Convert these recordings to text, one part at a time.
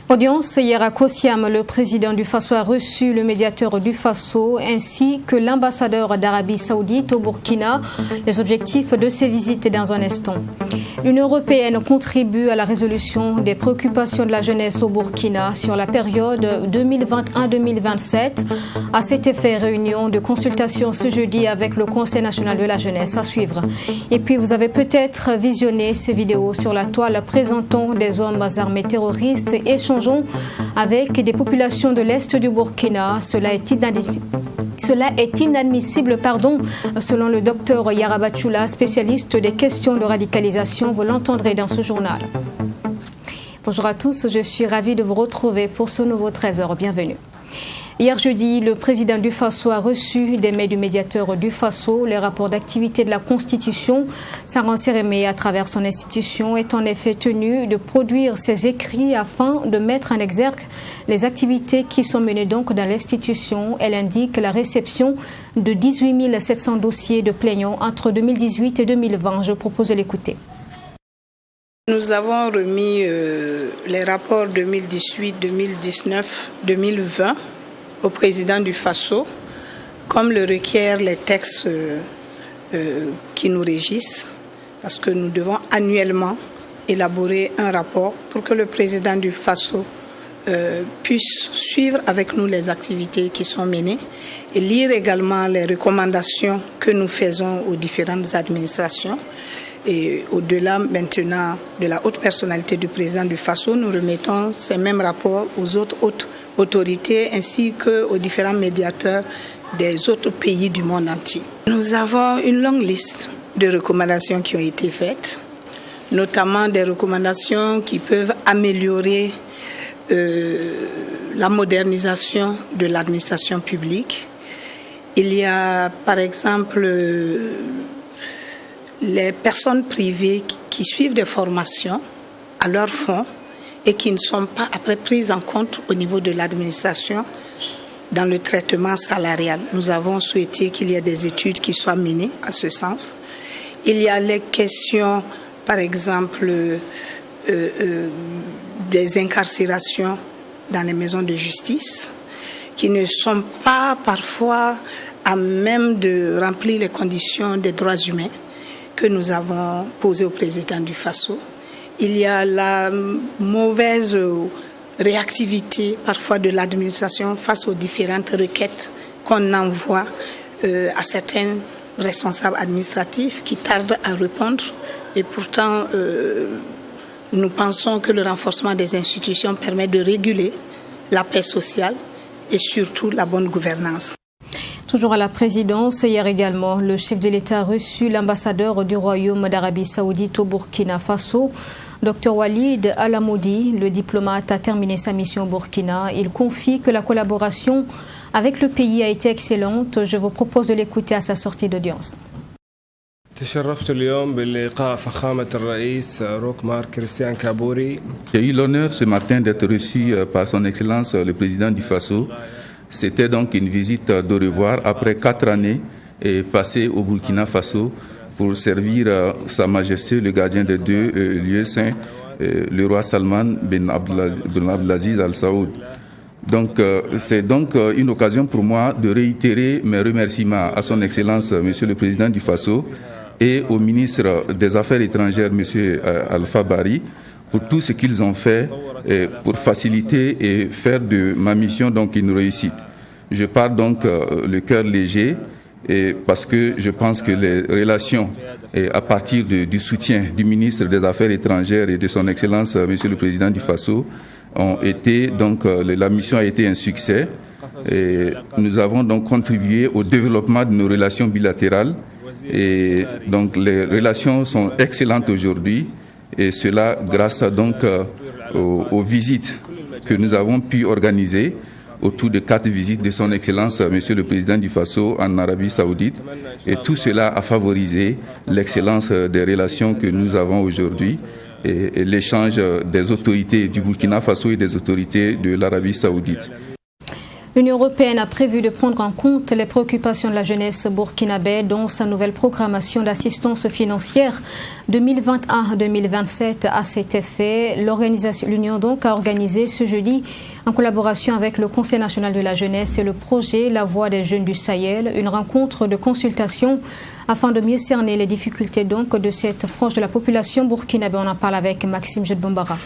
Audience hier à Kossiam, le président du Faso a reçu le médiateur du Faso ainsi que l'ambassadeur d'Arabie Saoudite au Burkina. Les objectifs de ces visites dans un instant. L'Union européenne contribue à la résolution des préoccupations de la jeunesse au Burkina sur la période 2021-2027. À cet effet, réunion de consultation ce jeudi avec le Conseil national de la jeunesse à suivre. Et puis vous avez peut-être visionné ces vidéos sur la toile présentant des hommes armés terroristes échangeant avec des populations de l'Est du Burkina. Cela est inadmissible, selon le docteur Yarabatchoula, spécialiste des questions de radicalisation. Vous l'entendrez dans ce journal. Bonjour à tous, je suis ravie de vous retrouver pour ce nouveau 13h. Bienvenue. Hier jeudi, le président du Faso a reçu des mails du médiateur du Faso. Les rapports d'activité de la Constitution, Saran Sérémé, à travers son institution, est en effet tenu de produire ses écrits afin de mettre en exergue les activités qui sont menées donc dans l'institution. Elle indique la réception de 18 700 dossiers de plaignants entre 2018 et 2020. Je propose de l'écouter. Nous avons remis les rapports 2018, 2019, 2020 au président du Faso, comme le requièrent les textes qui nous régissent, parce que nous devons annuellement élaborer un rapport pour que le président du Faso puisse suivre avec nous les activités qui sont menées et lire également les recommandations que nous faisons aux différentes administrations. Et au-delà maintenant de la haute personnalité du président du Faso, nous remettons ces mêmes rapports aux autres hautes autorités ainsi qu'aux différents médiateurs des autres pays du monde entier. Nous avons une longue liste de recommandations qui ont été faites, notamment des recommandations qui peuvent améliorer la modernisation de l'administration publique. Il y a par exemple les personnes privées qui suivent des formations à leur fond et qui ne sont pas après prises en compte au niveau de l'administration dans le traitement salarial. Nous avons souhaité qu'il y ait des études qui soient menées à ce sens. Il y a les questions, par exemple, des incarcérations dans les maisons de justice qui ne sont pas parfois à même de remplir les conditions des droits humains que nous avons posées au président du Faso. Il y a la mauvaise réactivité parfois de l'administration face aux différentes requêtes qu'on envoie à certains responsables administratifs qui tardent à répondre. Et pourtant, nous pensons que le renforcement des institutions permet de réguler la paix sociale et surtout la bonne gouvernance. Toujours à la présidence, hier également, le chef de l'État a reçu l'ambassadeur du Royaume d'Arabie Saoudite au Burkina Faso. Dr Walid Alamoudi, le diplomate, a terminé sa mission au Burkina. Il confie que la collaboration avec le pays a été excellente. Je vous propose de l'écouter à sa sortie d'audience. J'ai eu l'honneur ce matin d'être reçu par son Excellence le président du Faso. C'était donc une visite de revoir après 4 années passées au Burkina Faso pour servir Sa Majesté le gardien des deux lieux saints, le roi Salman bin Abdelaziz Al Saoud. Donc c'est donc une occasion pour moi de réitérer mes remerciements à son Excellence Monsieur le Président du Faso et au ministre des Affaires étrangères Monsieur Alpha Bari pour tout ce qu'ils ont fait pour faciliter et faire de ma mission donc une réussite. Je pars donc le cœur léger parce que je pense que les relations à partir du soutien du ministre des Affaires étrangères et de son Excellence Monsieur le Président du Faso ont été donc la mission a été un succès et nous avons donc contribué au développement de nos relations bilatérales et donc les relations sont excellentes aujourd'hui. Et cela grâce donc aux visites que nous avons pu organiser autour de 4 visites de son Excellence, Monsieur le Président du Faso, en Arabie Saoudite. Et tout cela a favorisé l'excellence des relations que nous avons aujourd'hui et l'échange des autorités du Burkina Faso et des autorités de l'Arabie Saoudite. L'Union européenne a prévu de prendre en compte les préoccupations de la jeunesse burkinabé dans sa nouvelle programmation d'assistance financière 2021-2027. À cet effet, l'Union donc a organisé ce jeudi, en collaboration avec le Conseil national de la jeunesse et le projet La Voix des jeunes du Sahel, une rencontre de consultation afin de mieux cerner les difficultés donc de cette frange de la population burkinabé. On en parle avec Maxime Jedbombara.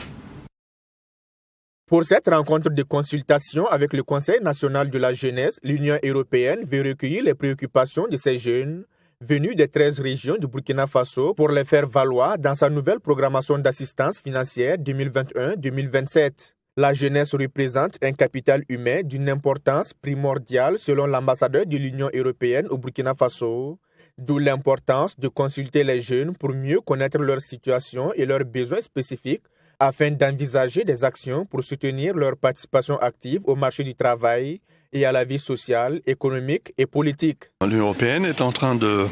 Pour cette rencontre de consultation avec le Conseil national de la jeunesse, l'Union européenne veut recueillir les préoccupations de ces jeunes venus des 13 régions du Burkina Faso pour les faire valoir dans sa nouvelle programmation d'assistance financière 2021-2027. La jeunesse représente un capital humain d'une importance primordiale selon l'ambassadeur de l'Union européenne au Burkina Faso, d'où l'importance de consulter les jeunes pour mieux connaître leur situation et leurs besoins spécifiques afin d'envisager des actions pour soutenir leur participation active au marché du travail et à la vie sociale, économique et politique. L'Union européenne est en train de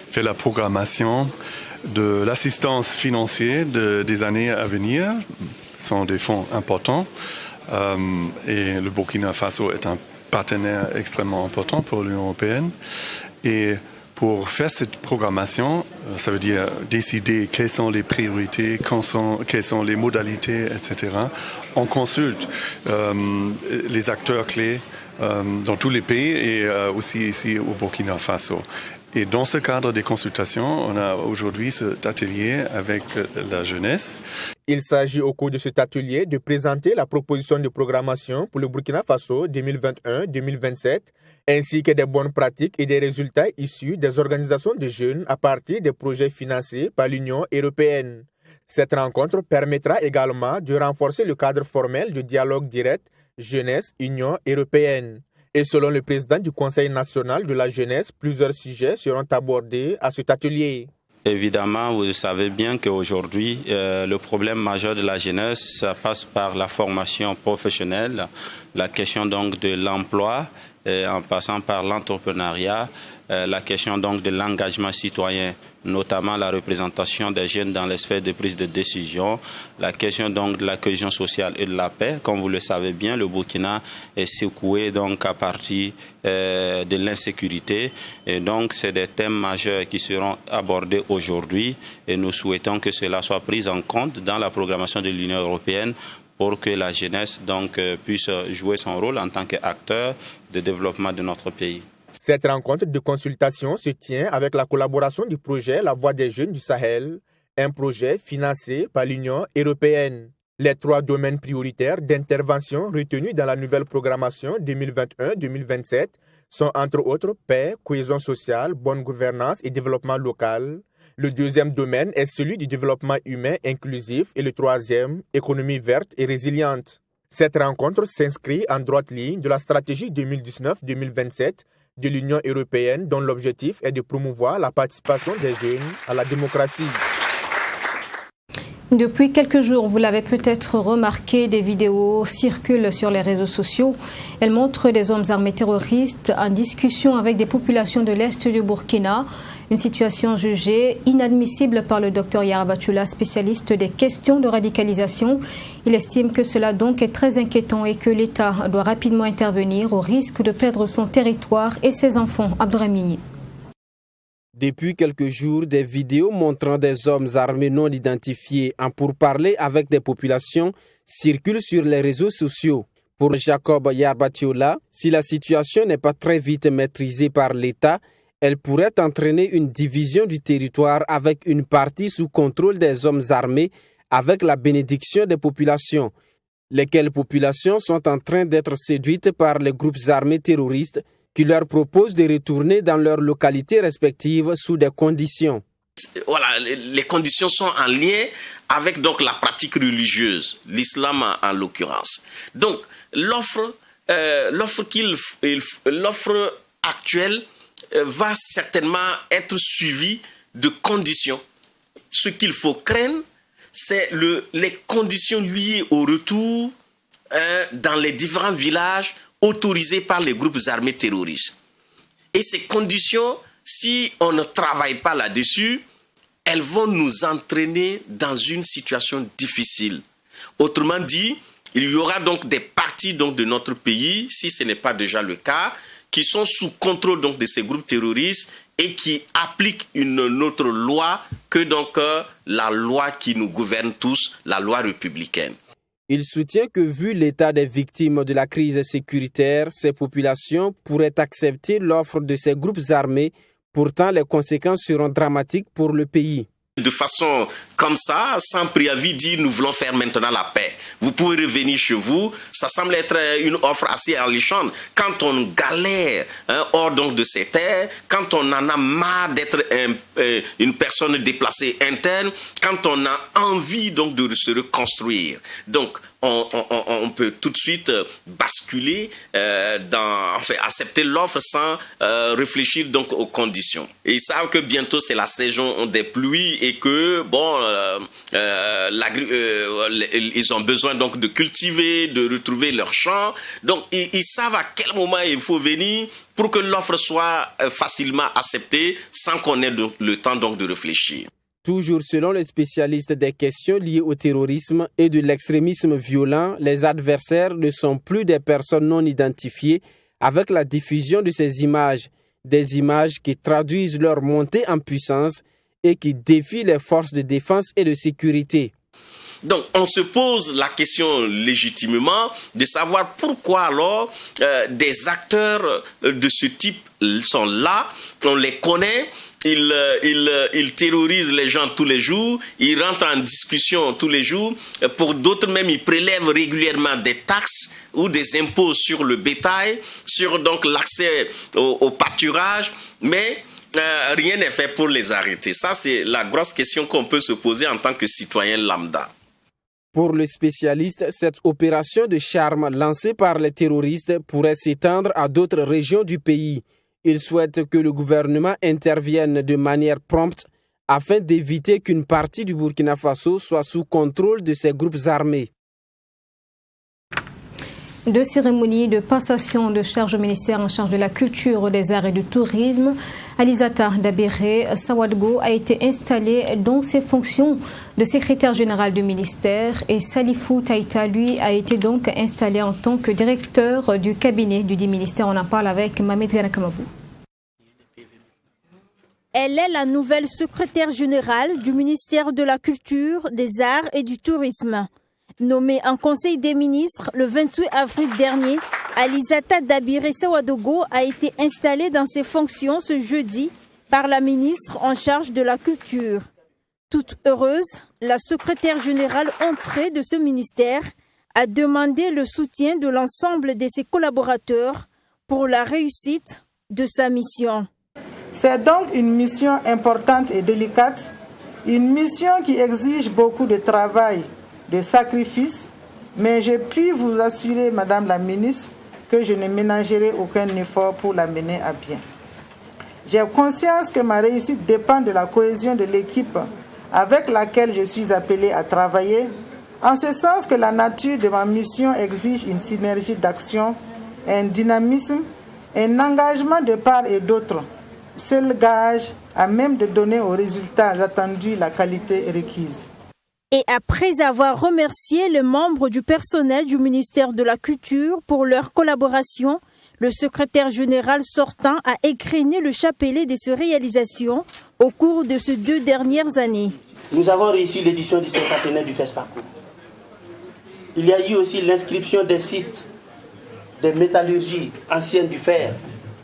faire la programmation de l'assistance financière des années à venir. Ce sont des fonds importants et le Burkina Faso est un partenaire extrêmement important pour l'Union européenne. Et pour faire cette programmation, ça veut dire décider quelles sont les priorités, quelles sont les modalités, etc. On consulte les acteurs clés dans tous les pays et aussi ici au Burkina Faso. Et dans ce cadre des consultations, on a aujourd'hui cet atelier avec la jeunesse. Il s'agit au cours de cet atelier de présenter la proposition de programmation pour le Burkina Faso 2021-2027, ainsi que des bonnes pratiques et des résultats issus des organisations de jeunes à partir des projets financés par l'Union européenne. Cette rencontre permettra également de renforcer le cadre formel de dialogue direct jeunesse-Union européenne. Et selon le président du Conseil national de la jeunesse, plusieurs sujets seront abordés à cet atelier. Évidemment, vous savez bien qu'aujourd'hui, le problème majeur de la jeunesse, ça passe par la formation professionnelle, la question donc de l'emploi, en passant par l'entrepreneuriat, la question donc de l'engagement citoyen, notamment la représentation des jeunes dans les sphères de prise de décision, la question donc de la cohésion sociale et de la paix. Comme vous le savez bien, le Burkina est secoué donc à partir de l'insécurité. Et donc, c'est des thèmes majeurs qui seront abordés aujourd'hui et nous souhaitons que cela soit pris en compte dans la programmation de l'Union européenne pour que la jeunesse donc puisse jouer son rôle en tant qu'acteur de développement de notre pays. Cette rencontre de consultation se tient avec la collaboration du projet La Voix des jeunes du Sahel, un projet financé par l'Union européenne. Les 3 domaines prioritaires d'intervention retenus dans la nouvelle programmation 2021-2027 sont entre autres paix, cohésion sociale, bonne gouvernance et développement local. Le deuxième domaine est celui du développement humain inclusif et le troisième, économie verte et résiliente. Cette rencontre s'inscrit en droite ligne de la stratégie 2019-2027 de l'Union européenne dont l'objectif est de promouvoir la participation des jeunes à la démocratie. Depuis quelques jours, vous l'avez peut-être remarqué, des vidéos circulent sur les réseaux sociaux. Elles montrent des hommes armés terroristes en discussion avec des populations de l'Est du Burkina. Une situation jugée inadmissible par le docteur Yarabatula, spécialiste des questions de radicalisation. Il estime que cela donc est très inquiétant et que l'État doit rapidement intervenir au risque de perdre son territoire et ses enfants. Abdourahmini. Depuis quelques jours, des vidéos montrant des hommes armés non identifiés en pourparlers avec des populations circulent sur les réseaux sociaux. Pour Jacob Yarabatula, si la situation n'est pas très vite maîtrisée par l'État, elle pourrait entraîner une division du territoire avec une partie sous contrôle des hommes armés avec la bénédiction des populations. Lesquelles populations sont en train d'être séduites par les groupes armés terroristes qui leur proposent de retourner dans leurs localités respectives sous des conditions. Voilà, les conditions sont en lien avec donc la pratique religieuse, l'islam en l'occurrence. Donc l'offre actuelle va certainement être suivie de conditions. Ce qu'il faut craindre, c'est les conditions liées au retour dans les différents villages autorisées par les groupes armés terroristes. Et ces conditions, si on ne travaille pas là-dessus, elles vont nous entraîner dans une situation difficile. Autrement dit, il y aura donc des parties donc de notre pays, si ce n'est pas déjà le cas, qui sont sous contrôle donc de ces groupes terroristes et qui appliquent une autre loi que donc la loi qui nous gouverne tous, la loi républicaine. Il soutient que vu l'état des victimes de la crise sécuritaire, ces populations pourraient accepter l'offre de ces groupes armés. Pourtant, les conséquences seront dramatiques pour le pays. De façon comme ça, sans préavis, dire nous voulons faire maintenant la paix. Vous pouvez revenir chez vous. Ça semble être une offre assez alléchante. Quand on galère hors donc de ces terres, quand on en a marre d'être une personne déplacée interne, quand on a envie donc de se reconstruire. Donc, on peut tout de suite basculer accepter l'offre sans réfléchir donc aux conditions. Et ils savent que bientôt c'est la saison des pluies et que ils ont besoin donc de cultiver, de retrouver leurs champs. Donc ils savent à quel moment il faut venir pour que l'offre soit facilement acceptée sans qu'on ait le temps donc de réfléchir. Toujours selon les spécialistes des questions liées au terrorisme et de l'extrémisme violent, les adversaires ne sont plus des personnes non identifiées avec la diffusion de ces images, des images qui traduisent leur montée en puissance et qui défient les forces de défense et de sécurité. Donc, on se pose la question légitimement de savoir pourquoi alors des acteurs de ce type sont là, on les connaît. Ils terrorisent les gens tous les jours, ils rentrent en discussion tous les jours. Pour d'autres même, ils prélèvent régulièrement des taxes ou des impôts sur le bétail, sur donc l'accès au pâturage, mais rien n'est fait pour les arrêter. Ça, c'est la grosse question qu'on peut se poser en tant que citoyen lambda. Pour le spécialiste, cette opération de charme lancée par les terroristes pourrait s'étendre à d'autres régions du pays. Il souhaite que le gouvernement intervienne de manière prompte afin d'éviter qu'une partie du Burkina Faso soit sous contrôle de ces groupes armés. Deux cérémonies de passation de charge au ministère en charge de la culture, des arts et du tourisme. Alizata Dabiré Sawadgo a été installé dans ses fonctions de secrétaire général du ministère et Salifou Taïta, lui, a été donc installé en tant que directeur du cabinet du dit ministère. On en parle avec Mamed Ganakamabou. Elle est la nouvelle secrétaire générale du ministère de la Culture, des Arts et du Tourisme. Nommée en Conseil des ministres le 28 avril dernier, Alizata Dabiré Sawadogo a été installée dans ses fonctions ce jeudi par la ministre en charge de la Culture. Toute heureuse, la secrétaire générale entrée de ce ministère a demandé le soutien de l'ensemble de ses collaborateurs pour la réussite de sa mission. C'est donc une mission importante et délicate, une mission qui exige beaucoup de travail, de sacrifices, mais je puis vous assurer, Madame la ministre, que je ne ménagerai aucun effort pour la mener à bien. J'ai conscience que ma réussite dépend de la cohésion de l'équipe avec laquelle je suis appelée à travailler, en ce sens que la nature de ma mission exige une synergie d'action, un dynamisme, un engagement de part et d'autre, seul gage à même de donner aux résultats attendus la qualité requise. Et après avoir remercié les membres du personnel du ministère de la Culture pour leur collaboration, le secrétaire général sortant a égrené le chapelet de ces réalisations au cours de ces 2 dernières années. Nous avons réussi l'édition du cinquantenaire du FESPACO. Il y a eu aussi l'inscription des sites de métallurgie ancienne du fer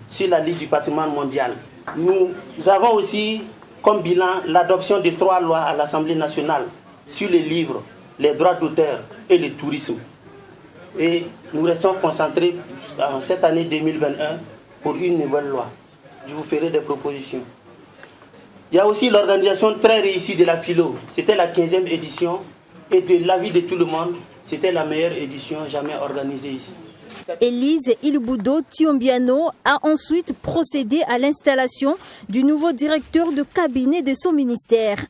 sur la liste du patrimoine mondial. Nous avons aussi comme bilan l'adoption de 3 lois à l'Assemblée nationale sur les livres, les droits d'auteur et le tourisme. Et nous restons concentrés en cette année 2021 pour une nouvelle loi. Je vous ferai des propositions. Il y a aussi l'organisation très réussie de la philo. C'était la 15e édition et de l'avis de tout le monde, c'était la meilleure édition jamais organisée ici. Élise Ilboudo Tiombiano a ensuite procédé à l'installation du nouveau directeur de cabinet de son ministère.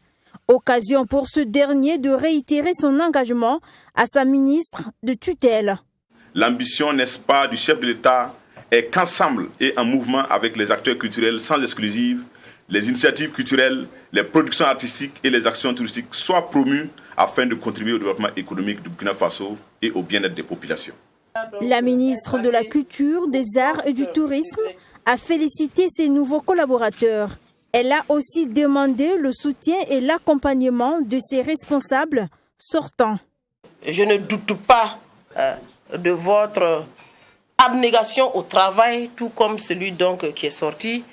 Occasion pour ce dernier de réitérer son engagement à sa ministre de tutelle. L'ambition, n'est-ce pas, du chef de l'État est qu'ensemble et en mouvement avec les acteurs culturels sans exclusive, les initiatives culturelles, les productions artistiques et les actions touristiques soient promues afin de contribuer au développement économique du Burkina Faso et au bien-être des populations. La ministre de la Culture, des Arts et du Tourisme a félicité ses nouveaux collaborateurs. Elle a aussi demandé le soutien et l'accompagnement de ses responsables sortants. Je ne doute pas de votre abnégation au travail, tout comme celui donc qui est sorti.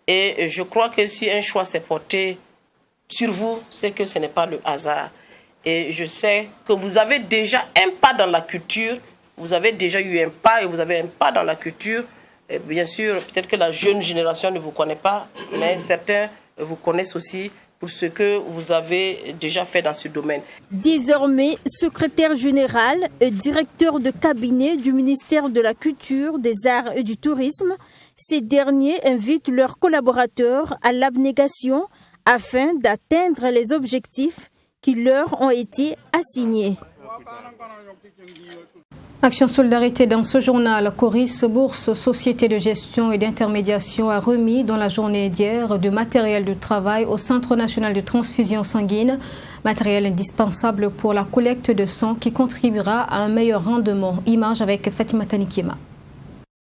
Et je crois que si un choix s'est porté sur vous, c'est que ce n'est pas le hasard. Et je sais que vous avez déjà un pas dans la culture, vous avez déjà eu un pas et vous avez un pas dans la culture. Et bien sûr, peut-être que la jeune génération ne vous connaît pas, mais certains vous connaissent aussi pour ce que vous avez déjà fait dans ce domaine. Désormais, secrétaire général et directeur de cabinet du ministère de la Culture, des Arts et du Tourisme, ces derniers invitent leurs collaborateurs à l'abnégation afin d'atteindre les objectifs qui leur ont été assignés. Action Solidarité dans ce journal, Coris Bourse, société de gestion et d'intermédiation, a remis dans la journée d'hier du matériel de travail au Centre national de transfusion sanguine, matériel indispensable pour la collecte de sang qui contribuera à un meilleur rendement. Image avec Fatima Tanikiema.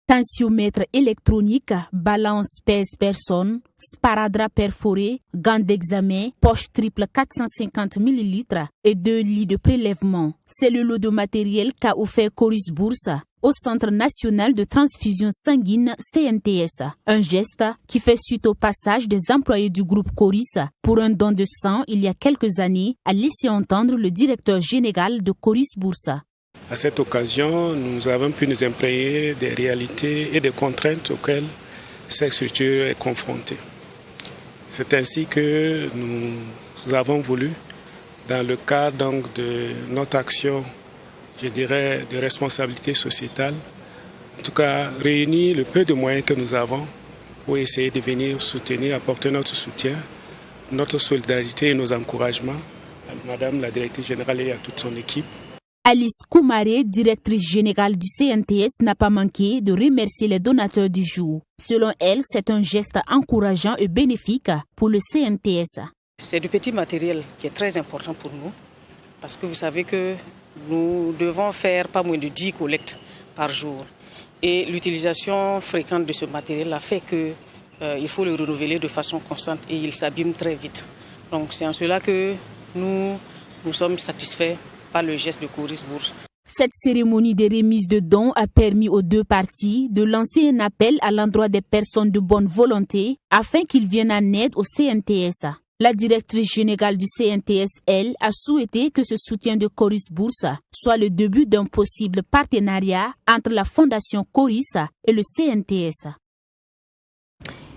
Tensiomètre électronique, balance pèse-personne, sparadrap perforé, gants d'examen, poche triple 450 ml et 2 lits de prélèvement. C'est le lot de matériel qu'a offert Coris Bourse au Centre national de transfusion sanguine CNTS. Un geste qui fait suite au passage des employés du groupe Coris pour un don de sang il y a quelques années, a laissé entendre le directeur général de Coris Bourse. À cette occasion, nous avons pu nous imprégner des réalités et des contraintes auxquelles cette structure est confrontée. C'est ainsi que nous avons voulu, dans le cadre donc de notre action, je dirais, de responsabilité sociétale, en tout cas réunir le peu de moyens que nous avons pour essayer de venir soutenir, apporter notre soutien, notre solidarité et nos encouragements à Madame la directrice générale et à toute son équipe. Alice Koumaré, directrice générale du CNTS, n'a pas manqué de remercier les donateurs du jour. Selon elle, c'est un geste encourageant et bénéfique pour le CNTS. C'est du petit matériel qui est très important pour nous parce que vous savez que nous devons faire pas moins de 10 collectes par jour. Et l'utilisation fréquente de ce matériel a fait qu'il faut le renouveler de façon constante et il s'abîme très vite. Donc c'est en cela que nous sommes satisfaits par le geste de Coris Bourse. Cette cérémonie de remise de dons a permis aux deux parties de lancer un appel à l'endroit des personnes de bonne volonté afin qu'ils viennent en aide au CNTS. La directrice générale du CNTS, elle, a souhaité que ce soutien de Coris Bourse soit le début d'un possible partenariat entre la Fondation Coris et le CNTS.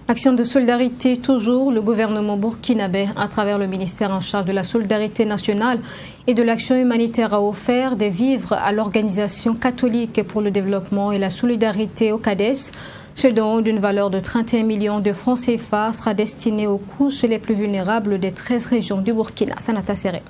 Action de solidarité toujours, le gouvernement burkinabé, à travers le ministère en charge de la solidarité nationale et de l'action humanitaire, a offert des vivres à l'Organisation catholique pour le développement et la solidarité au CADES. Ce don d'une valeur de 31 millions de francs CFA sera destiné aux couches les plus vulnérables des 13 régions du Burkina. Sanata Seré.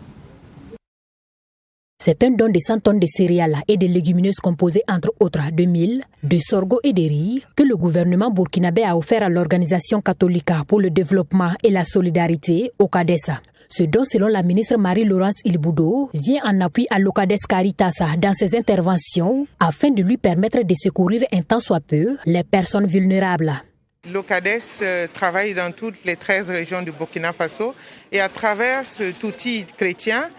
C'est un don de 100 tonnes de céréales et de légumineuses composées entre autres de mil, de sorgho et de riz que le gouvernement burkinabé a offert à l'Organisation catholique pour le développement et la solidarité au CADES. Ce don, selon la ministre Marie-Laurence Ilboudo, vient en appui à l'Ocades Caritas dans ses interventions afin de lui permettre de secourir un tant soit peu les personnes vulnérables. L'Ocades travaille dans toutes les 13 régions du Burkina Faso et à travers cet outil chrétien,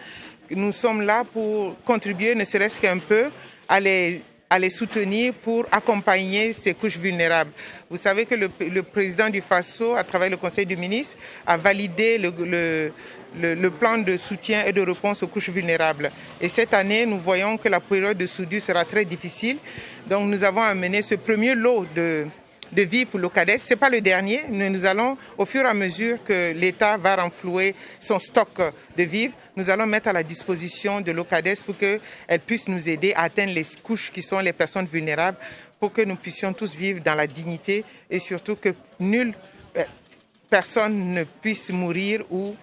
nous sommes là pour contribuer, ne serait-ce qu'un peu, à les soutenir pour accompagner ces couches vulnérables. Vous savez que le président du Faso, à travers le Conseil des ministres, a validé le plan de soutien et de réponse aux couches vulnérables. Et cette année, nous voyons que la période de soudure sera très difficile. Donc nous avons amené ce premier lot de vivres pour l'Ocades. Ce n'est pas le dernier. Nous allons, au fur et à mesure que l'État va renflouer son stock de vivres, nous allons mettre à la disposition de l'Ocades pour qu'elle puisse nous aider à atteindre les couches qui sont les personnes vulnérables, pour que nous puissions tous vivre dans la dignité et surtout que nulle personne ne puisse mourir ou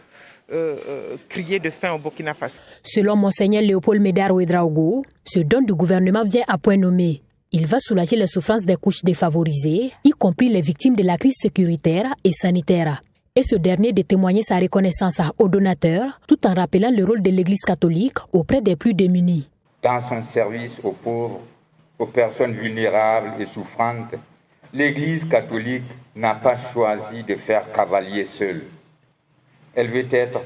crier de fin au Burkina Faso. Selon Monseigneur Léopold Médard Ouedraogo, ce don du gouvernement vient à point nommé. Il va soulager les souffrances des couches défavorisées, y compris les victimes de la crise sécuritaire et sanitaire. Et ce dernier de témoigner sa reconnaissance aux donateurs, tout en rappelant le rôle de l'Église catholique auprès des plus démunis. Dans son service aux pauvres, aux personnes vulnérables et souffrantes, l'Église catholique n'a pas choisi de faire cavalier seul. Elle veut être,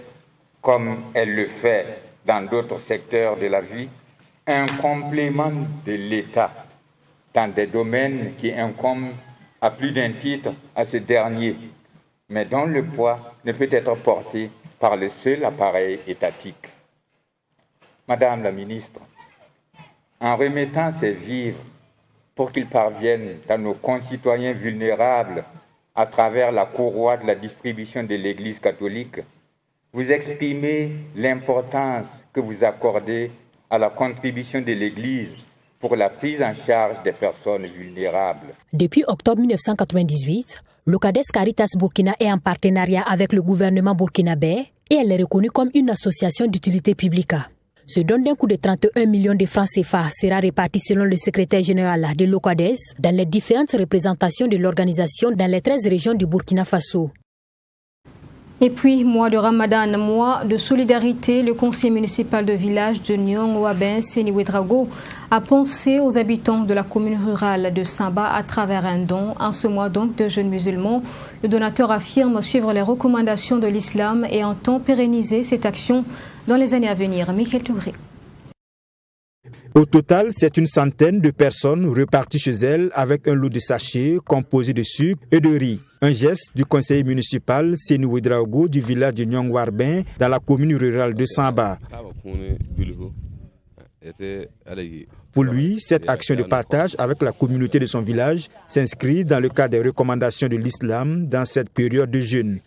comme elle le fait dans d'autres secteurs de la vie, un complément de l'État dans des domaines qui incombent à plus d'un titre à ce dernier, mais dont le poids ne peut être porté par le seul appareil étatique. Madame la ministre, en remettant ces vivres pour qu'ils parviennent à nos concitoyens vulnérables à travers la courroie de la distribution de l'Église catholique, vous exprimez l'importance que vous accordez à la contribution de l'Église pour la prise en charge des personnes vulnérables. Depuis octobre 1998, l'OCADES Caritas Burkina est en partenariat avec le gouvernement burkinabé et elle est reconnue comme une association d'utilité publique. Ce don d'un coût de 31 millions de francs CFA sera réparti selon le secrétaire général de l'OCADES dans les différentes représentations de l'organisation dans les 13 régions du Burkina Faso. Et puis, mois de Ramadan, mois de solidarité, le conseil municipal de village de Nyong-Ouaben, Seni Ouedraogo, a pensé aux habitants de la commune rurale de Samba à travers un don. En ce mois donc de jeunes musulmans, le donateur affirme suivre les recommandations de l'islam et entend pérenniser cette action dans les années à venir. Michael Touré. Au total, c'est une centaine de personnes reparties chez elles avec un lot de sachets composé de sucre et de riz. Un geste du conseiller municipal Seni Ouedraogo du village de Nyong-Ouaben dans la commune rurale de Samba. Pour lui, cette action de partage avec la communauté de son village s'inscrit dans le cadre des recommandations de l'islam dans cette période de jeûne.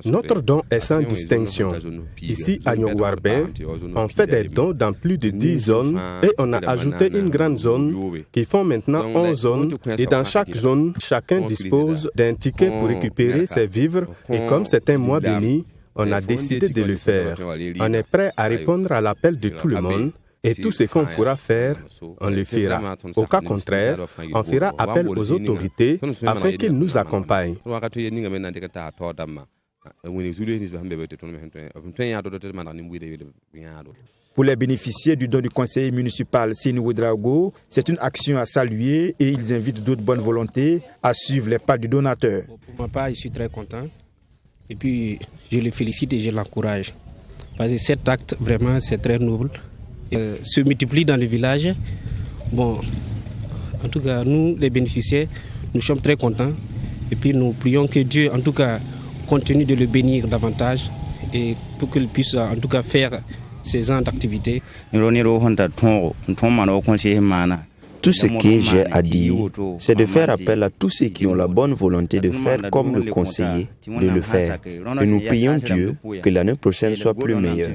Notre don est sans distinction. Ici à Nyong-Ouaben, on fait des dons dans plus de 10 zones et on a ajouté une grande zone qui font maintenant 11 zones et dans chaque zone, chacun dispose d'un ticket pour récupérer ses vivres et comme c'est un mois béni, on a décidé de le faire. On est prêt à répondre à l'appel de tout le monde. Et tout ce qu'on pourra faire, on le fera. Au cas contraire, on fera appel aux autorités afin qu'ils nous accompagnent. Pour les bénéficiaires du don du conseiller municipal Seni Ouedraogo, c'est une action à saluer et ils invitent d'autres bonnes volontés à suivre les pas du donateur. Pour ma part, je suis très content et puis je le félicite et je l'encourage. Parce que cet acte, vraiment, c'est très noble. Se multiplient dans le village. Bon, en tout cas, nous, les bénéficiaires, nous sommes très contents. Et puis nous prions que Dieu, en tout cas, continue de le bénir davantage et pour qu'il puisse, en tout cas, faire ces genres d'activités. Tout ce que j'ai à dire, c'est de faire appel à tous ceux qui ont la bonne volonté de faire comme le conseiller, de le faire. Et nous prions Dieu que l'année prochaine soit plus meilleure.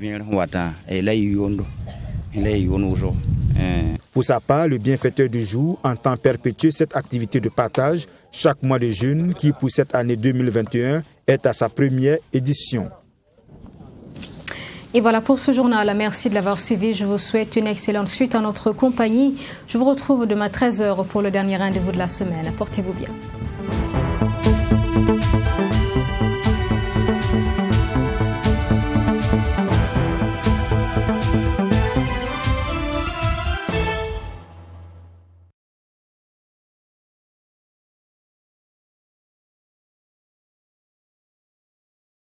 Pour sa part, le bienfaiteur du jour entend perpétuer cette activité de partage chaque mois de jeûne qui, pour cette année 2021, est à sa première édition. Et voilà pour ce journal. Merci de l'avoir suivi. Je vous souhaite une excellente suite à notre compagnie. Je vous retrouve demain à 13h pour le dernier rendez-vous de la semaine. Portez-vous bien.